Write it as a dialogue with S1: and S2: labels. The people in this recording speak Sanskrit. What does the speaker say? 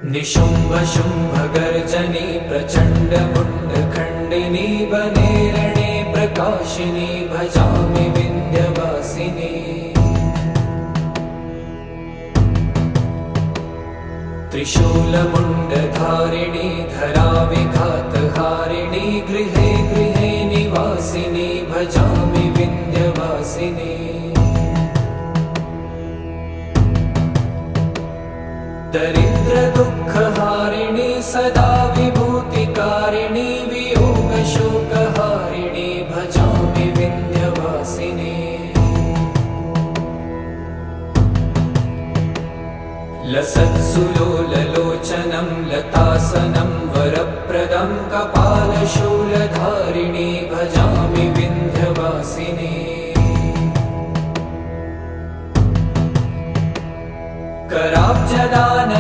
S1: निशुम्भ शुम्भ गर्जनी प्रचण्ड मुण्डखण्डिनी वने रणे प्रकाशिनी भजामि विन्ध्यवासिनी। त्रिशूलमुण्डधारिणी धराविघातहारिणी गृहे गृहे निवासिनी भजामि विन्ध्यवासिनी। दरिद्र दुःखहारिणी सदा विभूतिकारिणी वियोगशोकहारिणी भजामि विन्ध्यवासिनी। लसत्सुलोललोचनं लतासनं वरप्रदं कपालशूलधारिणी भजामि विन्ध्यवासिनी। कराब्जदान